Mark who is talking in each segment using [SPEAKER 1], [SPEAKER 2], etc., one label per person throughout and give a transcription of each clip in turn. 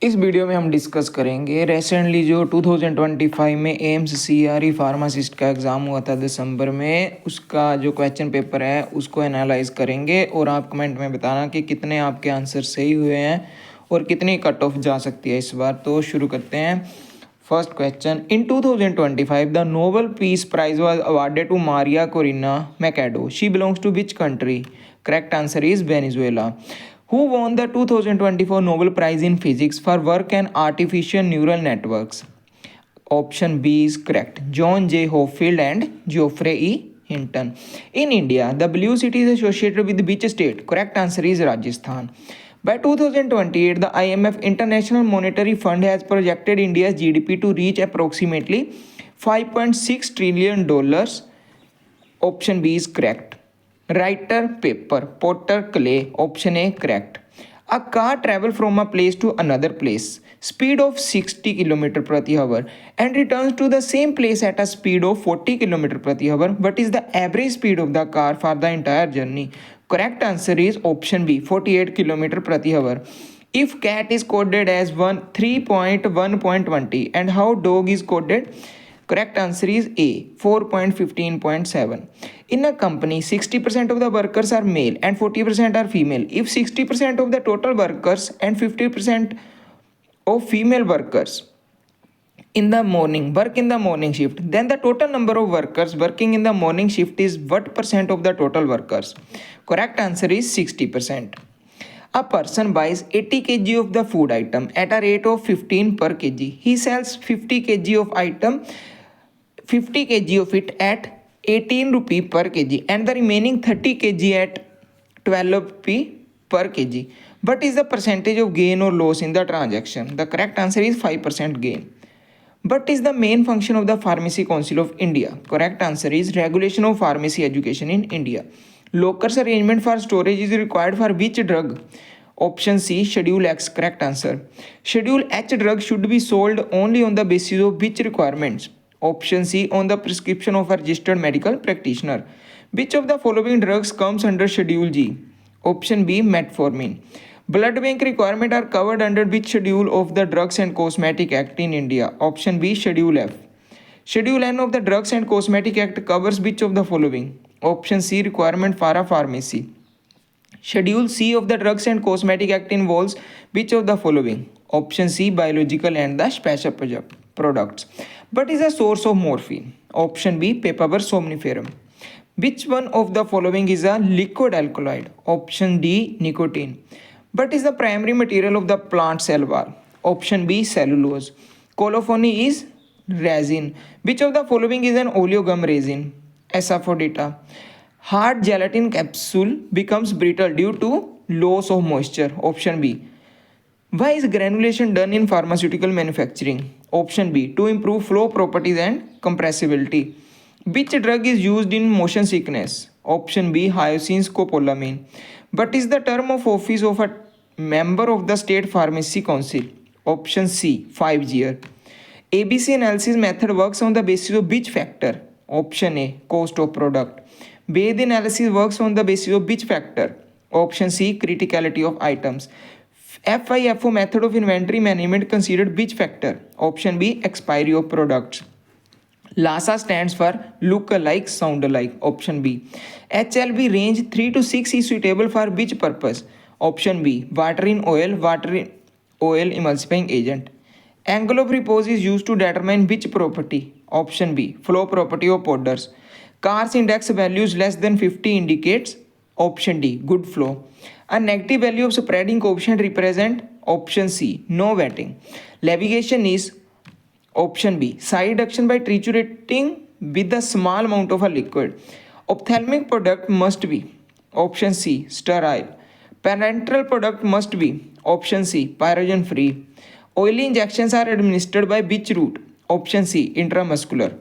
[SPEAKER 1] इस वीडियो में हम डिस्कस करेंगे रिसेंटली जो 2025 में एम्स सीआरई फार्मासिस्ट का एग्ज़ाम हुआ था दिसंबर में, उसका जो क्वेश्चन पेपर है उसको एनालाइज करेंगे और आप कमेंट में बताना कि कितने आपके आंसर सही हुए हैं और कितनी कट ऑफ जा सकती है इस बार। तो शुरू करते हैं। First question, in 2025 the Nobel peace prize was awarded to Maria Corina Machado. She belongs to which country? Correct answer is Venezuela. Who won the 2024 Nobel Prize in Physics for work on artificial neural networks? Option B is correct. John J. Hopfield and Geoffrey E. Hinton. In India, the blue city is associated with which state? Correct answer is Rajasthan. By 2028, the IMF International Monetary Fund has projected India's GDP to reach approximately $5.6 trillion. Option B is correct. Writer, paper, potter, clay. Option A correct. A car travels from a place to another place, speed of 60 km प्रति hour, and returns to the same place at a speed of 40 km प्रति hour. What is the average speed of the car for the entire journey? Correct answer is option B, 48 km प्रति hour. If cat is coded as 3.1.20 and how dog is coded? Correct answer is A, 4.15.7. In a company, 60% of the workers are male and 40% are female. If 60% of the total workers and 50% of female workers in the morning work in the morning shift, then the total number of workers working in the morning shift is what percent of the total workers? Correct answer is 60%. A person buys 80 kg of the food item at a rate of 15 per kg. He sells 50 kg of item 50 kg of it at 18 rupee per kg and the remaining 30 kg at 12 rupee per kg. What is the percentage of gain or loss in the transaction? The correct answer is 5% gain. What is the main function of the Pharmacy Council of India? Correct answer is regulation of pharmacy education in India. Locker's arrangement for storage is required for which drug? Option C, Schedule X. Correct answer. Schedule H drug should be sold only on the basis of which requirements? Option C, on the prescription of a registered medical practitioner. Which of the following drugs comes under Schedule G? Option B, metformin. Blood bank requirements are covered under which schedule of the Drugs and Cosmetic Act in India? Option B, Schedule F. Schedule N of the Drugs and Cosmetic Act covers which of the following? Option C, requirement for a pharmacy. Schedule C of the Drugs and Cosmetic Act involves which of the following? Option C, biological and the special products. What is the source of morphine? Option B, Papaver somniferum. Which one of the following is a liquid alkaloid? Option D, nicotine. What is the primary material of the plant cell wall? Option B, cellulose. Colophony is resin. Which of the following is an oleogum resin? Asafoetida. Hard gelatin capsule becomes brittle due to loss of moisture. Option B. Why is granulation done in pharmaceutical manufacturing? Option B, to improve flow properties and compressibility. Which drug is used in motion sickness? Option B, hyoscine scopolamine. What is the term of office of a member of the State Pharmacy Council? Option C, 5 years. ABC analysis method works on the basis of which factor? Option A, cost of product. Bayes analysis works on the basis of which factor? Option C, criticality of items. FIFO method of inventory management considered which factor? Option B, expiry of products. LASA stands for look alike, sound alike. Option B. HLB range 3 to 6 is suitable for which purpose? Option B, water in oil emulsifying agent. Angle of repose is used to determine which property? Option B, flow property of powders. Car's index values less than 50 indicates? Option D, good flow. A negative value of spreading coefficient represent? Option C, no wetting. Levitation is? Option B, side reduction by triturating with a small amount of a liquid. Ophthalmic product must be? Option C, sterile. Parenteral product must be? Option C, pyrogen free. Oily injections are administered by which route? Option C, intramuscular.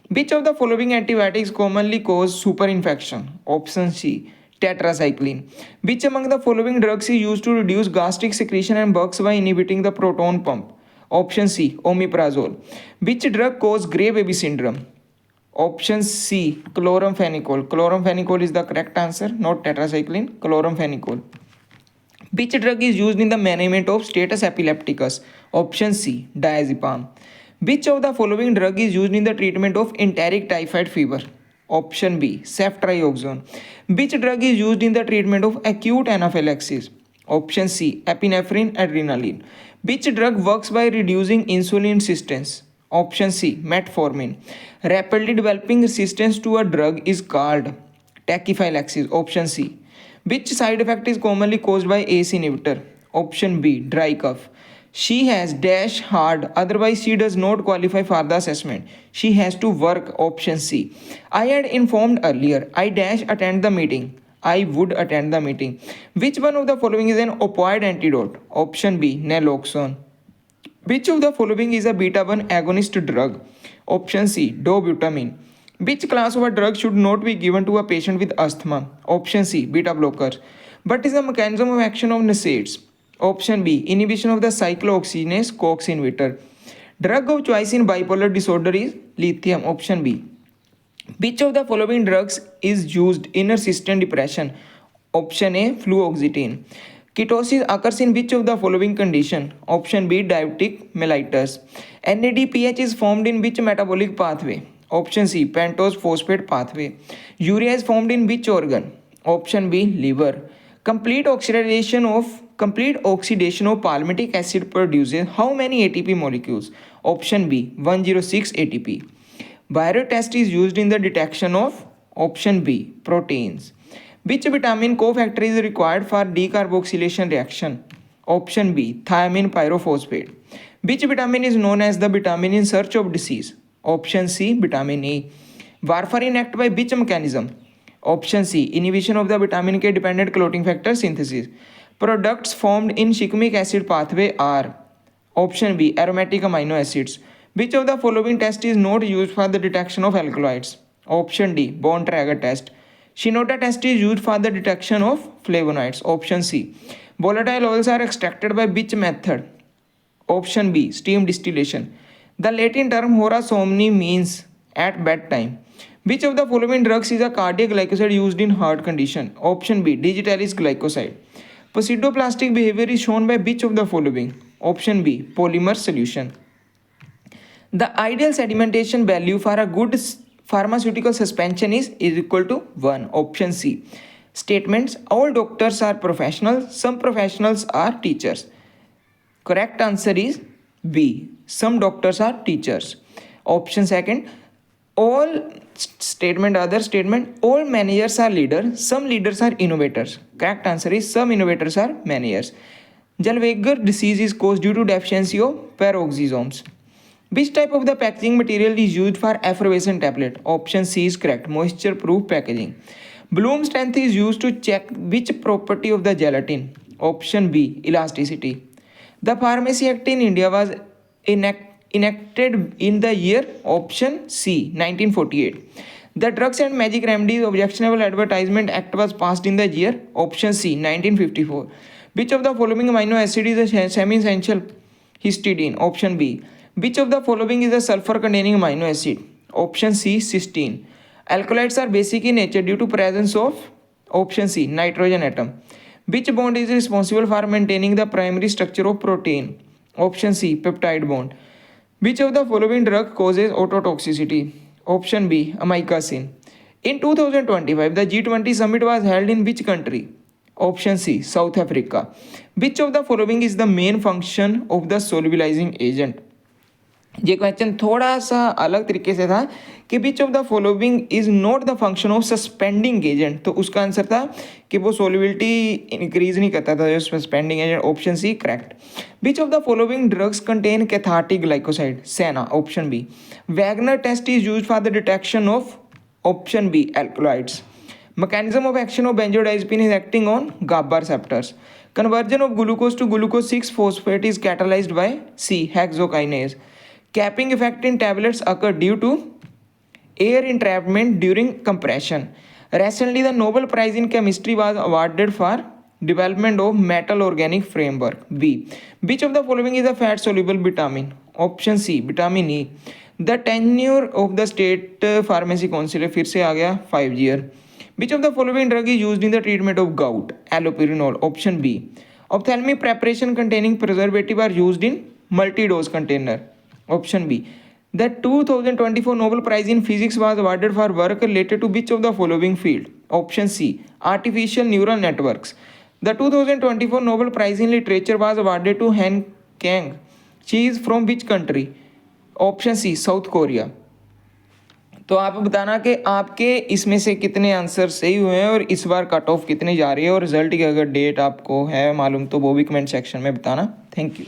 [SPEAKER 1] Which of the following antibiotics commonly cause superinfection? Option C, tetracycline. Which among the following drugs is used to reduce gastric secretion and works by inhibiting the proton pump? Option C, omeprazole. Which drug causes gray baby syndrome? Option C, chloramphenicol. Chloramphenicol is the correct answer, not tetracycline, chloramphenicol. Which drug is used in the management of status epilepticus? Option C, diazepam. Which of the following drug is used in the treatment of enteric typhoid fever? Option B, ceftriaxone. Which drug is used in the treatment of acute anaphylaxis? Option C, epinephrine adrenaline. Which drug works by reducing insulin resistance? Option C, metformin. Rapidly developing resistance to a drug is called tachyphylaxis. Option C. Which side effect is commonly caused by ACE inhibitor? Option B, dry cough. She has dash hard, otherwise she does not qualify for the assessment. She has to work. Option C. I had informed earlier. I dash attend the meeting. I would attend the meeting. Which one of the following is an opioid antidote? Option B, naloxone. Which of the following is a beta 1 agonist drug? Option C, dobutamine. Which class of a drug should not be given to a patient with asthma? Option C, beta blockers. What is the mechanism of action of NSAIDs? Option B, inhibition of the cyclooxygenase COX inhibitor. Drug of choice in bipolar disorder is lithium. Option B. Which of the following drugs is used in resistant depression? Option A, fluoxetine. Ketosis occurs in which of the following condition? Option B, diabetic mellitus. NADPH is formed in which metabolic pathway? Option C, pentose phosphate pathway. Urea is formed in which organ? Option B, liver. Complete oxidation of palmitic acid produces how many ATP molecules? Option B, 106 ATP. Viral test is used in the detection of? Option B, proteins. Which vitamin cofactor is required for decarboxylation reaction? Option B, thiamine pyrophosphate. Which vitamin is known as the vitamin in search of disease? Option C, vitamin A. Warfarin act by which mechanism? Option C, inhibition of the vitamin K dependent clotting factor synthesis. Products formed in shikimic acid pathway are? Option B, aromatic amino acids. Which of the following test is not used for the detection of alkaloids? Option D, Bontrager test. Shinoda test is used for the detection of flavonoids. Option C. Volatile oils are extracted by which method? Option B, steam distillation. The Latin term hora somni means at bedtime. Which of the following drugs is a cardiac glycoside used in heart condition? Option B, digitalis glycoside. Pseudoplastic behavior is shown by which of the following? Option B, polymer solution. The ideal sedimentation value for a good pharmaceutical suspension is equal to 1. Option C. Statements: all doctors are professionals, some professionals are teachers. Correct answer is B. Some doctors are teachers. Option second. All all managers are leaders, some leaders are innovators. Correct answer is some innovators are managers. Zellweger disease is caused due to deficiency of peroxisomes. Which type of the packaging material is used for effervescent tablet? Option C is correct, moisture proof packaging. Bloom strength is used to check which property of the gelatin? Option B, elasticity. The Pharmacy Act in India was enacted in the year? Option C, 1948. The Drugs and Magic Remedies Objectionable Advertisement Act was passed in the year? Option C, 1954. Which of the following amino acid is a semi-essential? Histidine. Option B. Which of the following is a sulfur-containing amino acid? Option C, cysteine. Alkaloids are basic in nature due to presence of? Option C, nitrogen atom. Which bond is responsible for maintaining the primary structure of protein? Option C, peptide bond. Which of the following drug causes ototoxicity? Option B, amikacin. In 2025, the G20 summit was held in which country? Option C, South Africa. Which of the following is the main function of the solubilizing agent? ये question थोड़ा सा अलग तरीके से था कि विच of the following is not the function of suspending agent, तो उसका आंसर था कि वो सोल्युबिलिटी इंक्रीज नहीं करता था जो suspending agent. Option C correct. Which of the following drugs contain cathartic glycoside? Senna. Option B. Wagner test is use for the detection of? Option B, alkaloids. Mechanism of action of benzodiazepine is acting on GABA receptors. Conversion of glucose to glucose 6-phosphate is catalyzed by? C, hexokinase. Capping effect in tablets occur due to? Air entrapment during compression. Recently, the Nobel Prize in Chemistry was awarded for development of metal organic framework. B. Which of the following is a fat-soluble vitamin? Option C, vitamin E. The tenure of the state pharmacy council फिर से आ गया 5 year. Which of the following drug is used in the treatment of gout? Allopurinol. Option B. Ophthalmic preparation containing preservative are used in multi-dose container. Option B. The 2024 Nobel Prize in Physics was awarded for work related to which of the following field? Option C. Artificial neural networks. The 2024 Nobel Prize in Literature was awarded to Han Kang. She is from which country? Option C South Korea. तो आप बताना कि आपके इसमें से कितने answer सही हुए हैं और इस बार कट ऑफ कितनी जा रही है, और रिजल्ट की अगर डेट आपको है मालूम तो वो भी कमेंट सेक्शन में बताना। Thank you.